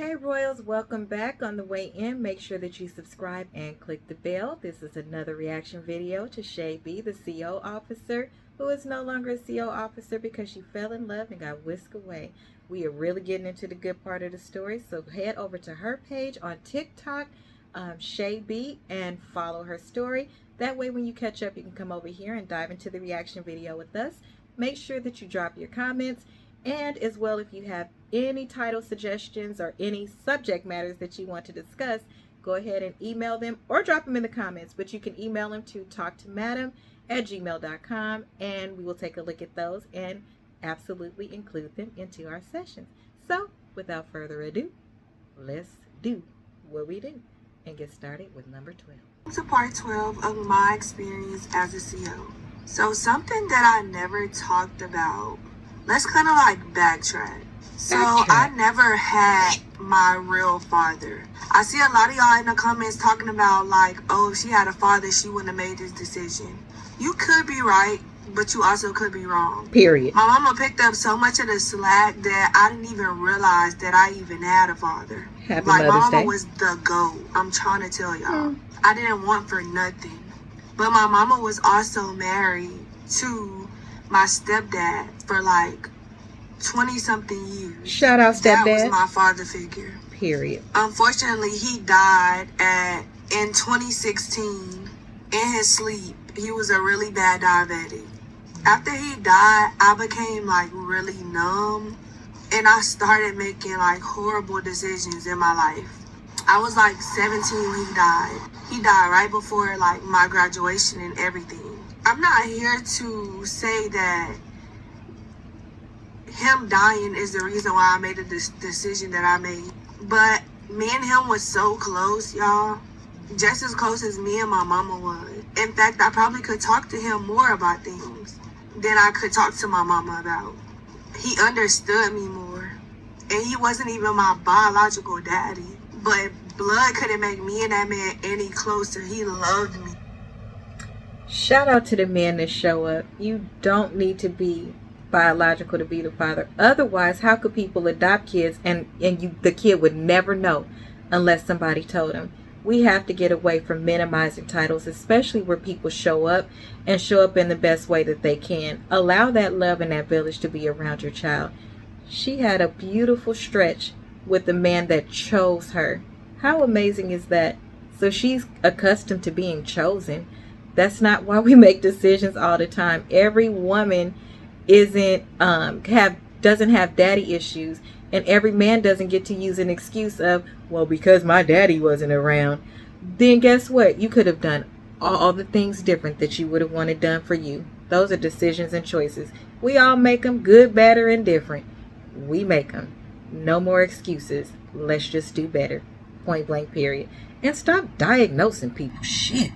Hey Royals, welcome back. On the way in, make sure that you subscribe and click the bell. This is another reaction video to Shay B, the CO officer, who is no longer a CO officer because she fell in love and got whisked away. We are really getting into the good part of the story, so head over to her page on TikTok, Shay B, and follow her story. That way when you catch up, you can come over here and dive into the reaction video with us. Make sure that you drop your comments. And as well, if you have any title suggestions or any subject matters that you want to discuss, go ahead and email them or drop them in the comments. But you can email them to talktomadam@gmail.com, and we will take a look at those and absolutely include them into our sessions. So without further ado, let's do what we do and get started with number 12. To part 12 of my experience as a CO. So something that I never talked about. Let's kind of like backtrack. So I never had my real father. I see a lot of y'all in the comments talking about like, oh, if she had a father, she wouldn't have made this decision. You could be right, but you also could be wrong. Period. My mama picked up so much of the slack that I didn't even realize that I even had a father. Happy like my Mother's mama Day. was the GOAT. I'm trying to tell y'all. I didn't want for nothing. But my mama was also married to my stepdad for like 20-something years. Shout out stepdad. That was my father figure. Period. Unfortunately, he died in 2016 in his sleep. He was a really bad diabetic. After he died, I became like really numb, and I started making like horrible decisions in my life. I was like 17 when he died. He died right before like my graduation and everything. I'm not here to say that him dying is the reason why I made the decision that I made. But me and him was so close, y'all. Just as close as me and my mama was. In fact, I probably could talk to him more about things than I could talk to my mama about. He understood me more. And he wasn't even my biological daddy. But blood couldn't make me and that man any closer. He loved me. Shout out to the men that show up. You don't need to be biological to be the father. Otherwise, how could people adopt kids and the kid would never know unless somebody told him? We have to get away from minimizing titles, especially where people show up and show up in the best way that they can. Allow that love and that village to be around your child. She had a beautiful stretch with the man that chose her. How amazing is that? So she's accustomed to being chosen. That's not why we make decisions all the time. Every woman doesn't have daddy issues, and every man doesn't get to use an excuse of, well, because my daddy wasn't around. Then guess what? You could have done all the things different that you would have wanted done for you. Those are decisions and choices. We all make them, good, bad, or indifferent. We make them. No more excuses. Let's just do better. Point blank, period. And stop diagnosing people. Shit.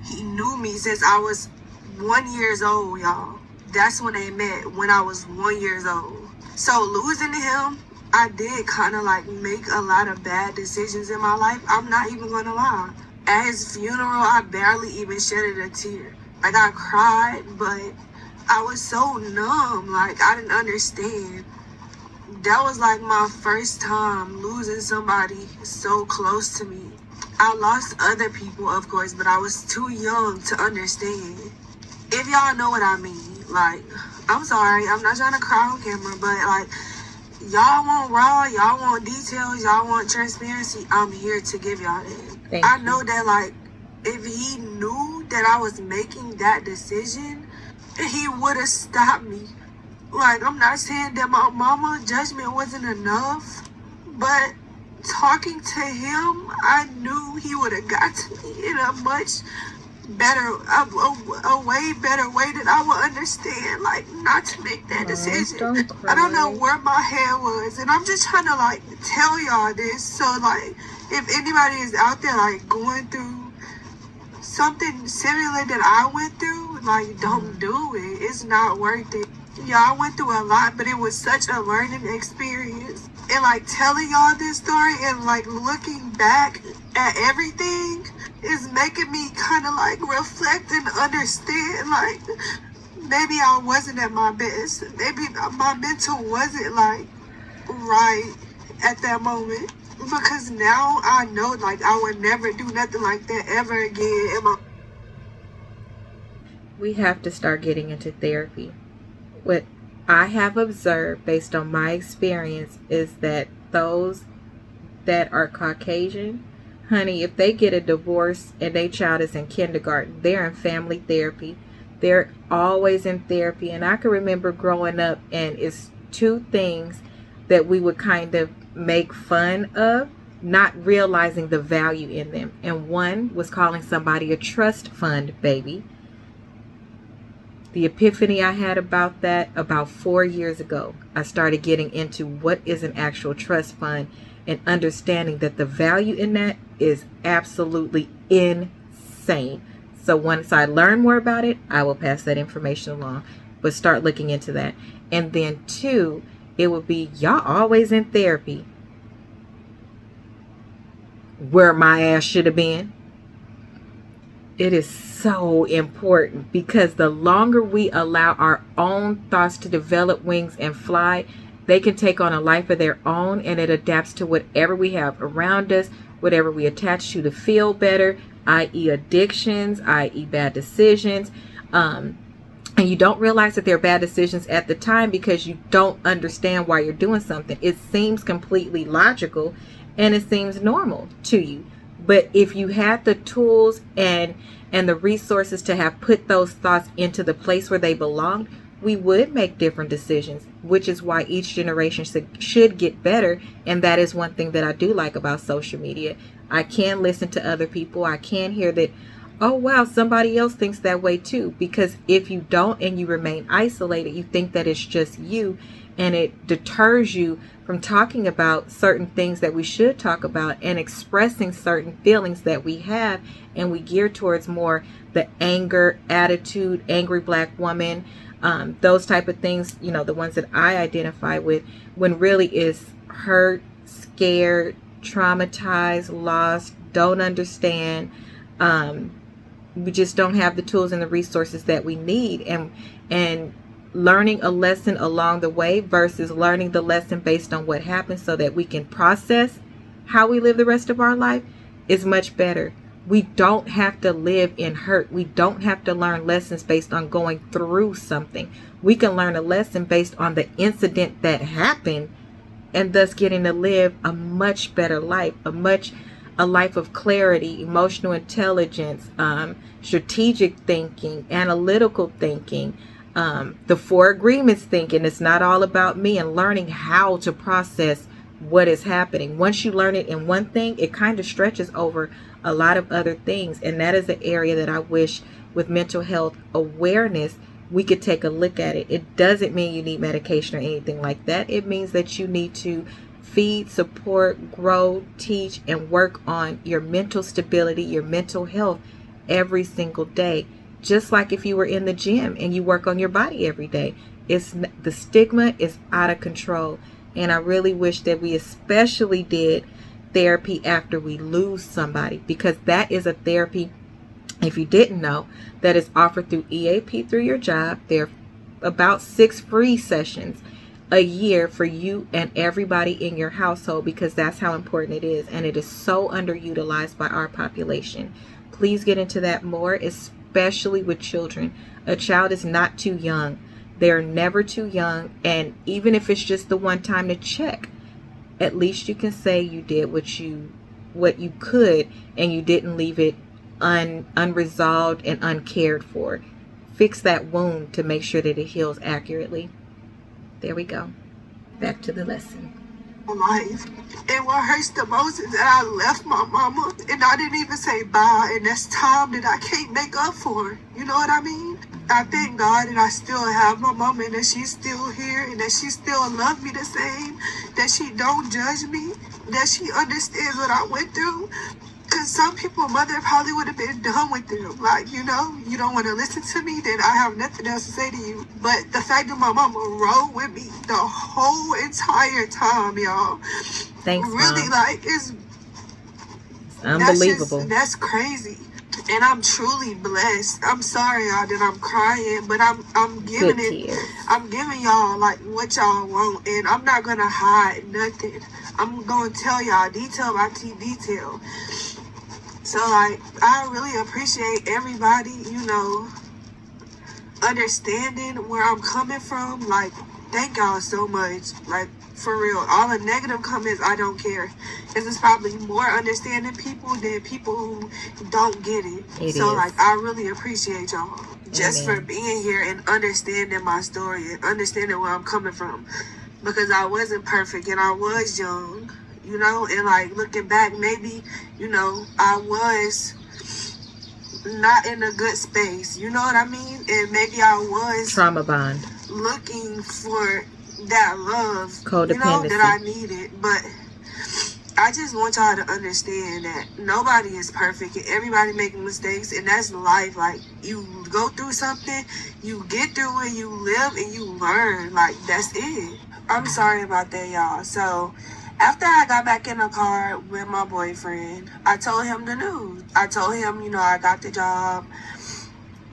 He knew me since I was 1 year old, y'all. That's when they met, when I was 1 year old. So losing him, I did kind of like make a lot of bad decisions in my life. I'm not even gonna lie. At his funeral, I barely even shedded a tear. Like I cried, but I was so numb. Like I didn't understand. That was like my first time losing somebody so close to me. I lost other people, of course, but I was too young to understand. If y'all know what I mean. Like, I'm sorry, I'm not trying to cry on camera, but like, y'all want raw, y'all want details, y'all want transparency. I'm here to give y'all that. I know that like, if he knew that I was making that decision, he would have stopped me. Like, I'm not saying that my mama judgment wasn't enough, but talking to him, I knew he would have got to me in a much better, a way better way that I would understand, like, not to make that decision. I don't know where my head was, and I'm just trying to like tell y'all this, so like, if anybody is out there like going through something similar that I went through, like, don't do it. It's not worth it. Yeah, I went through a lot, but it was such a learning experience. And like telling y'all this story and like looking back at everything is making me kind of like reflect and understand, like, maybe I wasn't at my best. Maybe my mental wasn't like right. at that moment. Because now I know, like, I would never do nothing like that ever again. We have to start getting into therapy. What I have observed based on my experience is that those that are Caucasian, honey, if they get a divorce and their child is in kindergarten, they're in family therapy. They're always in therapy. And I can remember growing up, and it's two things that we would kind of make fun of, not realizing the value in them. And one was calling somebody a trust fund baby. The epiphany I had about that about 4 years ago. I started getting into what is an actual trust fund and understanding that the value in that is absolutely insane. So once I learn more about it, I will pass that information along. But start looking into that. And then two, it would be, y'all always in therapy. Where my ass should have been. It is so important, because the longer we allow our own thoughts to develop wings and fly, they can take on a life of their own, and it adapts to whatever we have around us, whatever we attach to feel better, i.e. addictions, i.e. bad decisions. And you don't realize that they're bad decisions at the time because you don't understand why you're doing something. It seems completely logical and it seems normal to you. But if you had the tools and the resources to have put those thoughts into the place where they belonged, we would make different decisions, which is why each generation should get better. And that is one thing that I do like about social media. I can listen to other people. I can hear that, oh, wow, somebody else thinks that way too. Because if you don't and you remain isolated, you think that it's just you, and it deters you from talking about certain things that we should talk about and expressing certain feelings that we have. And we gear towards more the anger, attitude, angry black woman, those type of things, you know, the ones that I identify with, when really is hurt, scared, traumatized, lost, don't understand. We just don't have the tools and the resources that we need. And learning a lesson along the way versus learning the lesson based on what happened so that we can process how we live the rest of our life is much better. We don't have to live in hurt. We don't have to learn lessons based on going through something. We can learn a lesson based on the incident that happened, and thus getting to live a much better life, a life of clarity, emotional intelligence, strategic thinking, analytical thinking, the 4 agreements thinking. It's not all about me, and learning how to process what is happening. Once you learn it in one thing, it kind of stretches over a lot of other things. And that is the area that I wish with mental health awareness, we could take a look at it. It doesn't mean you need medication or anything like that. It means that you need to feed, support, grow, teach, and work on your mental stability, your mental health every single day. Just like if you were in the gym and you work on your body every day. The stigma is out of control. And I really wish that we especially did therapy after we lose somebody, because that is a therapy, if you didn't know, that is offered through EAP through your job. There are about 6 free sessions a year for you and everybody in your household, because that's how important it is. And it is so underutilized by our population. Please get into that more, especially with children. A child is not too young. They're never too young. And even if it's just the one time to check, at least you can say you did what you could, and you didn't leave it unresolved and uncared for. Fix that wound to make sure that it heals accurately. There we go. Back to the lesson. Life. And what hurts the most is that I left my mama and I didn't even say bye, and that's time that I can't make up for. You know what I mean? I thank God that I still have my mama, and that she's still here, and that she still loves me the same, that she don't judge me, that she understands what I went through. Because some people, mother probably would have been done with them. Like, you know, you don't want to listen to me, then I have nothing else to say to you. But the fact that my mama rode with me the whole entire time, y'all. Thanks, really, Mom. Like, it's unbelievable. That's crazy. And I'm truly blessed. I'm sorry, y'all, that I'm crying, but I'm giving Good it. tears. I'm giving y'all like what y'all want, and I'm not gonna hide nothing. I'm gonna tell y'all detail by detail. So like, I really appreciate everybody, understanding where I'm coming from. Like, thank y'all so much. Like, for real, all the negative comments, I don't care. This is probably more understanding people than people who don't get it. So is. like, I really appreciate y'all just for Amen. being here and understanding my story and understanding where I'm coming from, because I wasn't perfect and I was young, and like, looking back, maybe, I was not in a good space, you know what I mean? And maybe I was Trauma bond. looking for that love, Codependency. that I needed. But I just want y'all to understand that nobody is perfect and everybody making mistakes, and that's life. Like, you go through something, you get through it, you live and you learn. Like, that's it. I'm sorry about that, y'all. So after I got back in the car with my boyfriend, I told him the news. I told him, I got the job.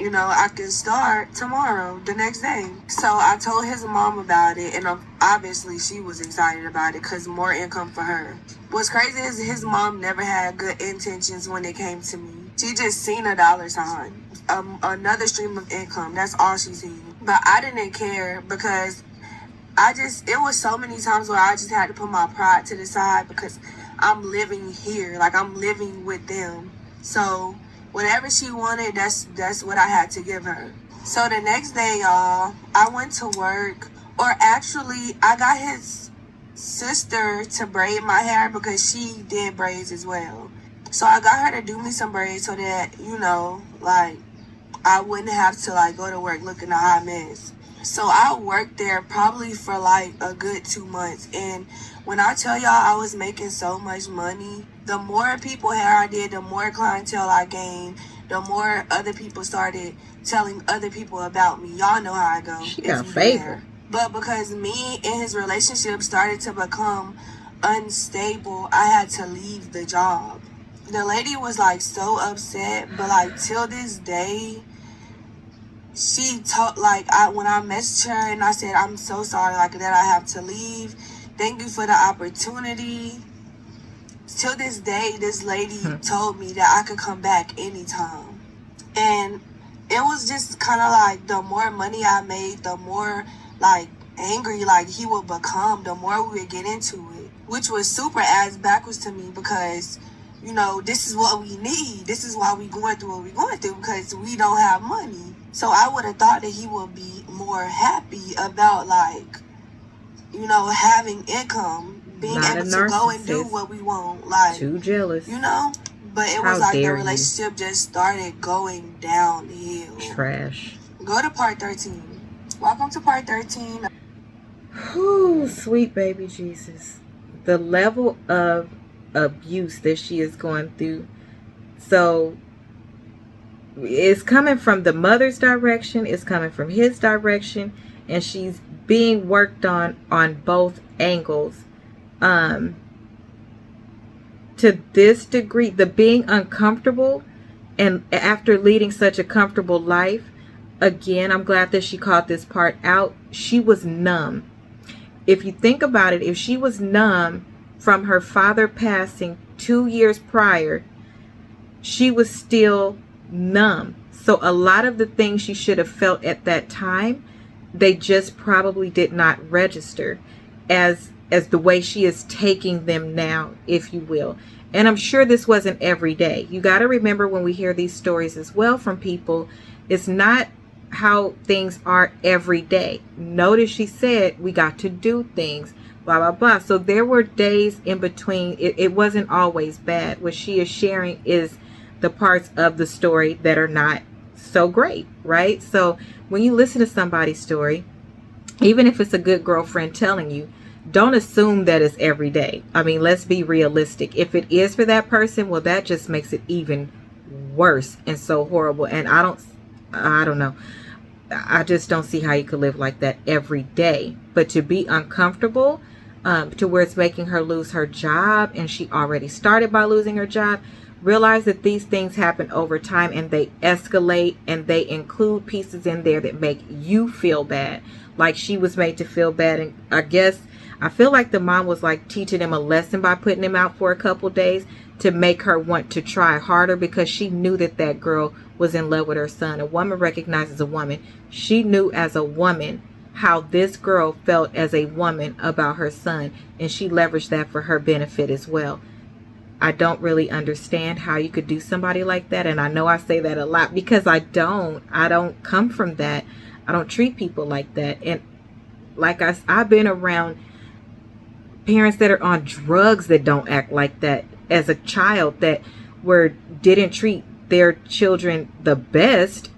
I can start tomorrow, the next day. So I told his mom about it, and obviously she was excited about it because more income for her. What's crazy is his mom never had good intentions when it came to me. She just seen a dollar sign, another stream of income. That's all she seen. But I didn't care because it was so many times where I just had to put my pride to the side because I'm living here. Like, I'm living with them. So whatever she wanted, that's what I had to give her. So the next day, y'all, I went to work. Or actually, I got his sister to braid my hair because she did braids as well. So I got her to do me some braids so that, like, I wouldn't have to, like, go to work looking a hot mess. So I worked there probably for like a good 2 months. And when I tell y'all I was making so much money, the more people hair I did, the more clientele I gained, the more other people started telling other people about me. Y'all know how I go. She got favor. But because me and his relationship started to become unstable, I had to leave the job. The lady was like so upset, but like till this day, she told, like, when I messaged her and I said, I'm so sorry, like, that I have to leave. Thank you for the opportunity. Till this day, this lady told me that I could come back anytime. And it was just kind of like, the more money I made, the more, like, angry, like, he would become, the more we would get into it. Which was super ass backwards to me because, this is what we need. This is why we going through what we going through, because we don't have money. So I would have thought that he would be more happy about, like, having income, being Not able to go and do what we want. Like, too jealous. But it was like the relationship just started going downhill. Trash. Go to part 13. Welcome to part 13. Whew, sweet baby Jesus. The level of abuse that she is going through. So it's coming from the mother's direction, it's coming from his direction, and she's being worked on both angles. To this degree, the being uncomfortable, and after leading such a comfortable life, again, I'm glad that she called this part out. She was numb. If you think about it, if she was numb from her father passing 2 years prior, she was still numb. So a lot of the things she should have felt at that time, they just probably did not register as the way she is taking them now, if you will. And I'm sure this wasn't every day. You got to remember, when we hear these stories as well from people, it's not how things are every day. Notice she said we got to do things, blah, blah, blah. So there were days in between. It wasn't always bad. What she is sharing is the parts of the story that are not so great, right? So when you listen to somebody's story, even if it's a good girlfriend telling you, don't assume that it's every day. I mean, let's be realistic. If it is for that person, well, that just makes it even worse and so horrible. And I don't know. I just don't see how you could live like that every day. But to be uncomfortable, to where it's making her lose her job, and she already started by losing her job. Realize that these things happen over time and they escalate, and they include pieces in there that make you feel bad. Like she was made to feel bad. And I feel like the mom was like teaching him a lesson by putting him out for a couple days to make her want to try harder, because she knew that that girl was in love with her son. A woman recognizes a woman. She knew as a woman how this girl felt as a woman about her son, and she leveraged that for her benefit as well. I don't really understand how you could do somebody like that. And I know I say that a lot because I don't come from that. I don't treat people like that. And like I've been around parents that are on drugs that don't act like that as a child, that didn't treat their children the best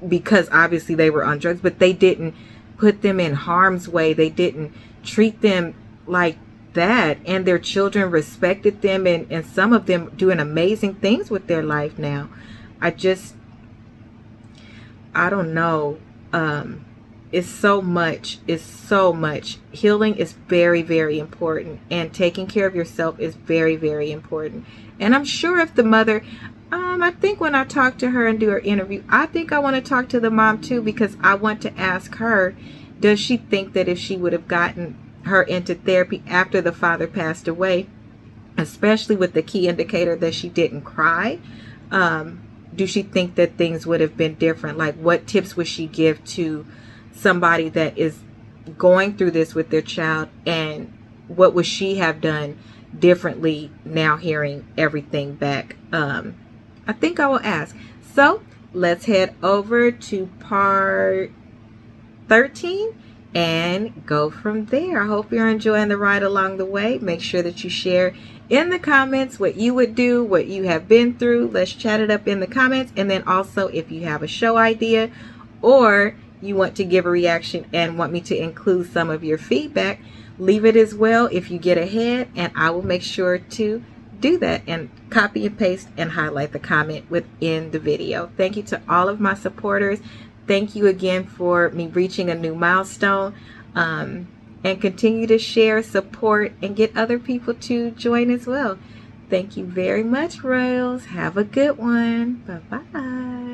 because obviously they were on drugs, but they didn't put them in harm's way. They didn't treat them like that, and their children respected them, and some of them doing amazing things with their life now. I don't know. It's so much. Healing is very, very important, and taking care of yourself is very, very important. And I'm sure if the mother, I think when I talk to her and do her interview, I think I want to talk to the mom too, because I want to ask her, does she think that if she would have gotten her into therapy after the father passed away, especially with the key indicator that she didn't cry, do she think that things would have been different? Like, what tips would she give to somebody that is going through this with their child, and what would she have done differently now hearing everything back? I think I will ask. So let's head over to part 13 and go from there. I hope you're enjoying the ride along the way. Make sure that you share in the comments what you would do, what you have been through. Let's chat it up in the comments. And then also, if you have a show idea or you want to give a reaction and want me to include some of your feedback, leave it as well if you get ahead, and I will make sure to do that and copy and paste and highlight the comment within the video. Thank you to all of my supporters. Thank you again for me reaching a new milestone, and continue to share, support, and get other people to join as well. Thank you very much, Royals. Have a good one. Bye-bye.